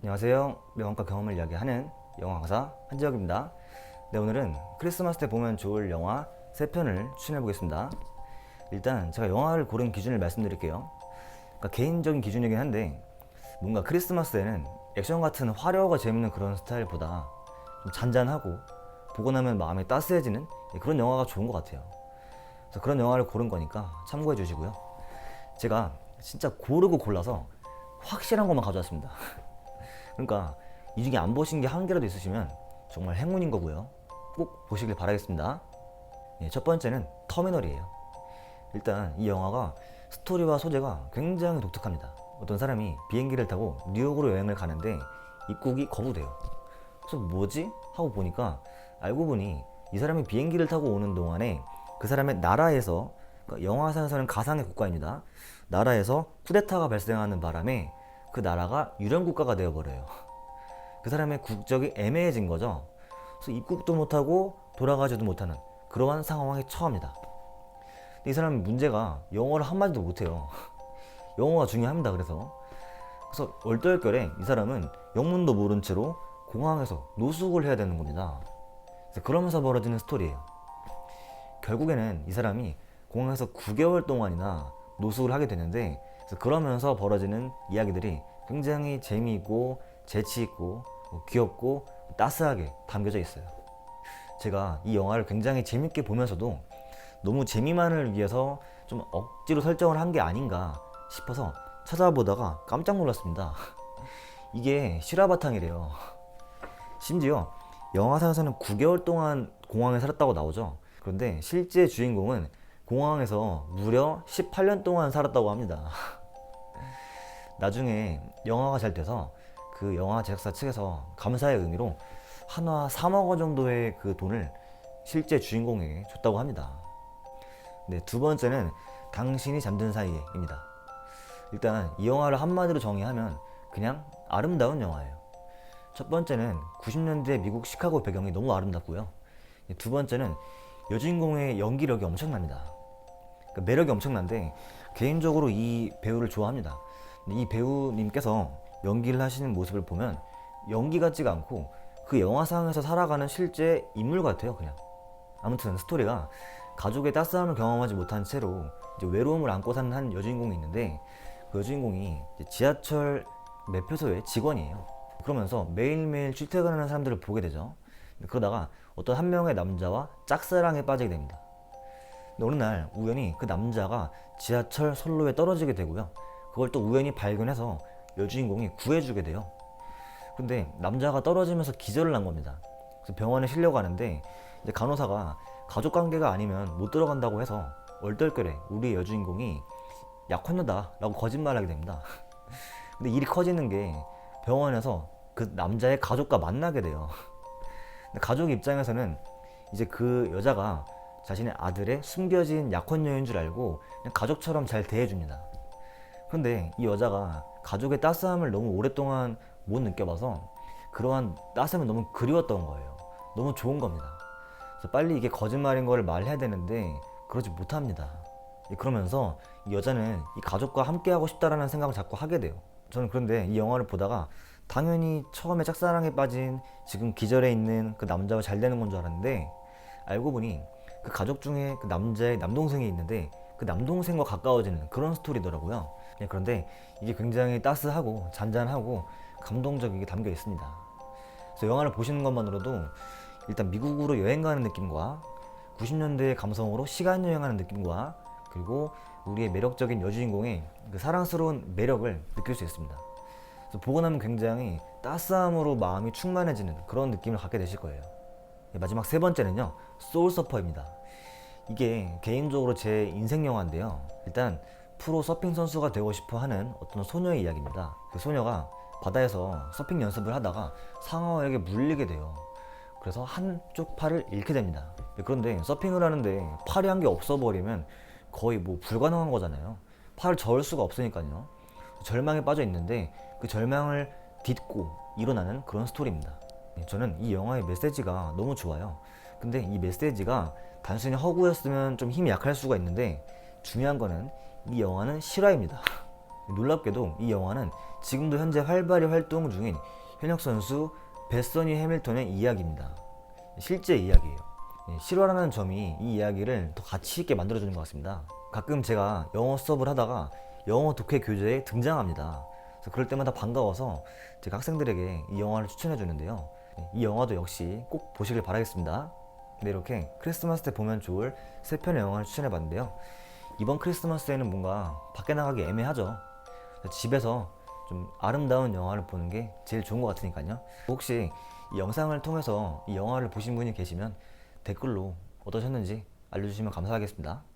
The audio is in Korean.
안녕하세요. 명언과 경험을 이야기하는 영화 강사 한지혁입니다. 네, 오늘은 크리스마스 때 보면 좋을 영화 3편을 추천해 보겠습니다. 일단 제가 영화를 고른 기준을 말씀드릴게요. 그러니까 개인적인 기준이긴 한데 뭔가 크리스마스에는 액션 같은 화려하고 재밌는 그런 스타일보다 좀 잔잔하고 보고 나면 마음이 따스해지는 그런 영화가 좋은 것 같아요. 그래서 그런 영화를 고른 거니까 참고해 주시고요. 제가 진짜 고르고 골라서 확실한 것만 가져왔습니다. 그러니까 이 중에 안 보신 게 한 개라도 있으시면 정말 행운인 거고요. 꼭 보시길 바라겠습니다. 첫 번째는 터미널이에요. 일단 이 영화가 스토리와 소재가 굉장히 독특합니다. 어떤 사람이 비행기를 타고 뉴욕으로 여행을 가는데 입국이 거부돼요. 그래서 뭐지? 하고 보니까 알고 보니 이 사람이 비행기를 타고 오는 동안에 그 사람의 나라에서, 그러니까 영화상에서는 가상의 국가입니다. 나라에서 쿠데타가 발생하는 바람에 그 나라가 유령 국가가 되어버려요. 그 사람의 국적이 애매해진 거죠. 그래서 입국도 못하고 돌아가지도 못하는 그러한 상황에 처합니다. 근데 이 사람의 문제가 영어를 한마디도 못해요. 영어가 중요합니다. 그래서 얼떨결에 이 사람은 영문도 모른 채로 공항에서 노숙을 해야 되는 겁니다. 그러면서 벌어지는 스토리예요. 결국에는 이 사람이 공항에서 9개월 동안이나 노숙을 하게 되는데, 그러면서 벌어지는 이야기들이 굉장히 재미있고 재치있고 귀엽고 따스하게 담겨져 있어요. 제가 이 영화를 굉장히 재밌게 보면서도 너무 재미만을 위해서 좀 억지로 설정을 한 게 아닌가 싶어서 찾아보다가 깜짝 놀랐습니다. 이게 실화 바탕이래요. 심지어 영화상에서는 9개월 동안 공항에 살았다고 나오죠. 그런데 실제 주인공은 공항에서 무려 18년 동안 살았다고 합니다. 나중에 영화가 잘 돼서 그 영화 제작사 측에서 감사의 의미로 한화 3억 원 정도의 그 돈을 실제 주인공에게 줬다고 합니다. 네, 두 번째는 당신이 잠든 사이에입니다. 일단 이 영화를 한마디로 정의하면 그냥 아름다운 영화예요. 첫 번째는 90년대 미국 시카고 배경이 너무 아름답고요. 두 번째는 여주인공의 연기력이 엄청납니다. 그러니까 매력이 엄청난데 개인적으로 이 배우를 좋아합니다. 이 배우님께서 연기를 하시는 모습을 보면 연기 같지가 않고 그 영화상에서 살아가는 실제 인물 같아요. 그냥 아무튼 스토리가 가족의 따스함을 경험하지 못한 채로 이제 외로움을 안고 사는 한 여주인공이 있는데, 그 여주인공이 지하철 매표소의 직원이에요. 그러면서 매일매일 출퇴근하는 사람들을 보게 되죠. 그러다가 어떤 한 명의 남자와 짝사랑에 빠지게 됩니다. 근데 어느 날 우연히 그 남자가 지하철 선로에 떨어지게 되고요. 그걸 또 우연히 발견해서 여주인공이 구해주게 돼요. 근데 남자가 떨어지면서 기절을 한 겁니다. 그래서 병원에 실려가는데 이제 간호사가 가족 관계가 아니면 못 들어간다고 해서 얼떨결에 우리 여주인공이 약혼녀다 라고 거짓말하게 됩니다. 근데 일이 커지는 게 병원에서 그 남자의 가족과 만나게 돼요. 근데 가족 입장에서는 이제 그 여자가 자신의 아들의 숨겨진 약혼녀인 줄 알고 그냥 가족처럼 잘 대해줍니다. 그런데 이 여자가 가족의 따스함을 너무 오랫동안 못 느껴봐서 그러한 따스함이 너무 그리웠던 거예요. 너무 좋은 겁니다. 그래서 빨리 이게 거짓말인 걸 말해야 되는데 그러지 못합니다. 그러면서 이 여자는 이 가족과 함께하고 싶다라는 생각을 자꾸 하게 돼요. 저는 그런데 이 영화를 보다가 당연히 처음에 짝사랑에 빠진 지금 기절해 있는 그 남자와 잘 되는 건 줄 알았는데, 알고 보니 그 가족 중에 그 남자의 남동생이 있는데 그 남동생과 가까워지는 그런 스토리더라고요. 그런데 이게 굉장히 따스하고 잔잔하고 감동적이게 담겨 있습니다. 그래서 영화를 보시는 것만으로도 일단 미국으로 여행 가는 느낌과 90년대의 감성으로 시간 여행하는 느낌과 그리고 우리의 매력적인 여주인공의 그 사랑스러운 매력을 느낄 수 있습니다. 그래서 보고 나면 굉장히 따스함으로 마음이 충만해지는 그런 느낌을 갖게 되실 거예요. 마지막 세 번째는요, 소울서퍼입니다. 이게 개인적으로 제 인생 영화인데요. 일단 프로 서핑 선수가 되고 싶어 하는 어떤 소녀의 이야기입니다. 그 소녀가 바다에서 서핑 연습을 하다가 상어에게 물리게 돼요. 그래서 한쪽 팔을 잃게 됩니다. 그런데 서핑을 하는데 팔이 한 개 없어버리면 거의 뭐 불가능한 거잖아요. 팔을 저을 수가 없으니까요. 절망에 빠져 있는데 그 절망을 딛고 일어나는 그런 스토리입니다. 저는 이 영화의 메시지가 너무 좋아요. 근데 이 메시지가 단순히 허구였으면 좀 힘이 약할 수가 있는데, 중요한 거는 이 영화는 실화입니다. 놀랍게도 이 영화는 지금도 현재 활발히 활동 중인 현역 선수 베서니 해밀턴의 이야기입니다. 실제 이야기예요. 실화라는 점이 이 이야기를 더 가치 있게 만들어주는 것 같습니다. 가끔 제가 영어 수업을 하다가 영어 독해 교재에 등장합니다. 그래서 그럴 때마다 반가워서 제가 학생들에게 이 영화를 추천해 주는데요. 이 영화도 역시 꼭 보시길 바라겠습니다. 네, 이렇게 크리스마스 때 보면 좋을 3편의 영화를 추천해 봤는데요. 이번 크리스마스에는 뭔가 밖에 나가기 애매하죠. 집에서 좀 아름다운 영화를 보는 게 제일 좋은 것 같으니까요. 혹시 이 영상을 통해서 이 영화를 보신 분이 계시면 댓글로 어떠셨는지 알려주시면 감사하겠습니다.